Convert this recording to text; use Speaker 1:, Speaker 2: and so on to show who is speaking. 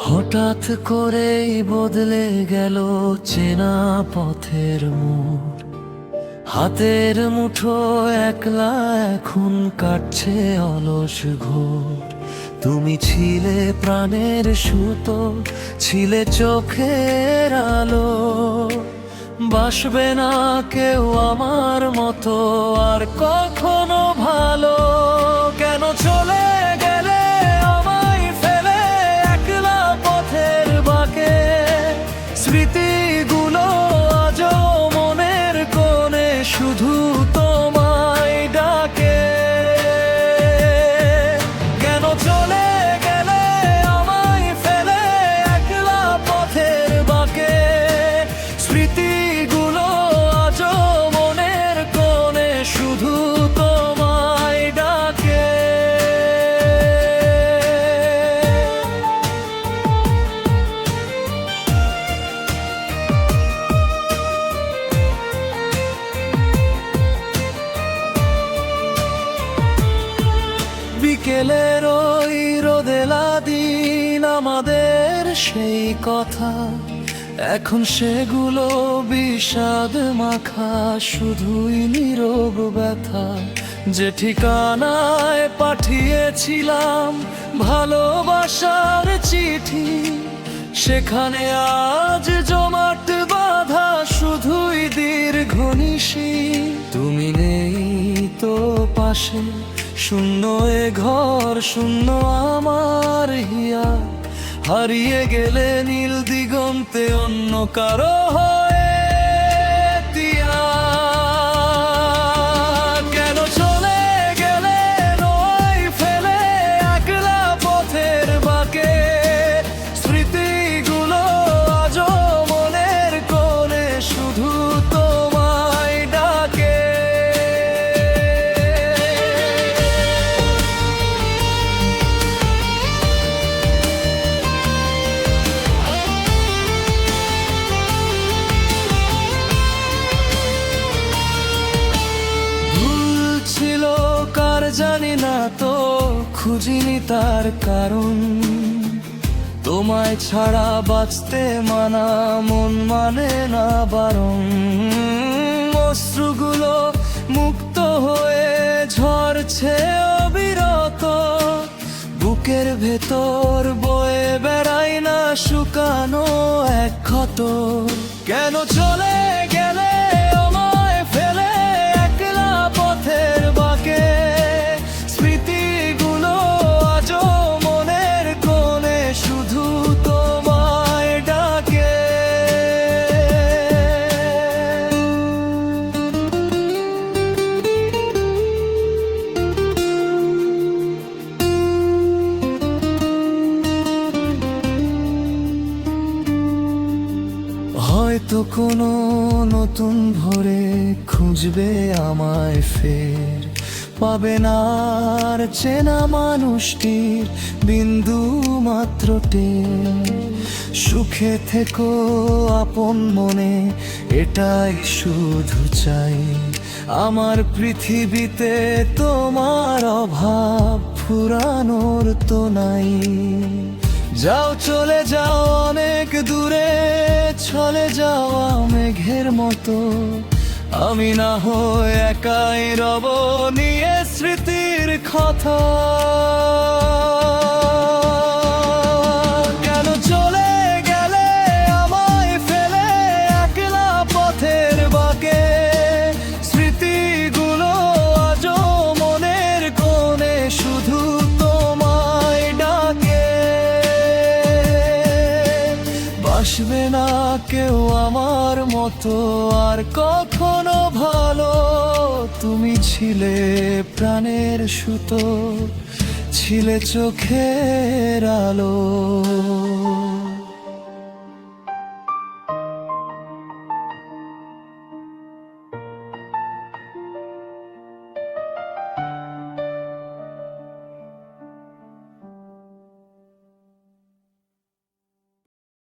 Speaker 1: হঠাৎ করেই বদলে গেল চেনা পথের মোড়, হাতের মুঠো একলা এখন কাটছে অলস ঘোর। তুমি ছিলে প্রাণের সুতো, ছিলে চোখের আলো, বাসবে না কেউ আমার মতো আর কখনো ভালো। কেন চলে গেলে আমায় ফেলে একলা পথের বাঁকে, স্মৃতিগুলো আজও মনের কোণে শুধু তোমায় ডাকে। কেন চলে গেলে আমায় ফেলে একলা পথের বাঁকে, স্মৃতিগুলো আজও মনের কোণে শুধু তোমায় ডাকে। বিকেলের ওই রোদেলা দিন আমাদের সেই কথা, এখন সেগুলো বিষাদ মাখা, শুধুই নীরব ব্যথা। যে ঠিকানায় পাঠিয়েছিলাম ভালোবাসার চিঠি, সেখানে আজ জমাট বাঁধা শুধুই দীর্ঘ নিশি। তুমি নেই তো পাশে, শূন্য এ ঘর, শূন্য আমার হিয়া, হারিয়ে গেলে নীল দিগন্তে অন্য কারো হয়ে তিয়া। কেন চলে গেলে নয় ফেলে একলা পথের বাঁকে, স্মৃতিগুলো আজও মনের কোণে শুধু তোমায় ডাকে। জানি না তো, খুঁজিনি তার কারণ, তোমায় ছাড়া বাঁচতে মানা মন মানে না বারণ। অশ্রুগুলো মুক্ত হয়ে ঝরছে অবিরত, বুকের ভেতর বয়ে বেড়াই না শুকানো এক ক্ষত। কেন চলে গেলে আমায় ফেলে একলা পথের বাঁকে, স্মৃতিগুলো আজও মনের কোণে শুধু তোমায় ডাকে। হয়তো কোনো নতুন ভোরে খুঁজবে আমায় ফের, পাবে না আর চেনা মানুষটির বিন্দু মাত্র টের। সুখে থেকো আপন মনে, এটাই শুধু চাই। আমার পৃথিবীতে তোমার অভাব ফুরানোর তো নাই। যাও চলে যাও অনেক দূরে, চলে যাওয়া মেঘের মতো, আমি না হয়ে একাই রব নিয়ে স্মৃতির কথা। কেন চলে গেলে আমায় ফেলে একলা পথের বাঁকে, স্মৃতিগুলো আজও মনের কোণে শুধু তোমায় ডাকে। বাসবে না কেউ আমার মতো আর কখনো ভালো, তুমি ছিলে প্রাণের সুতো, ছিলে চোখের আলো।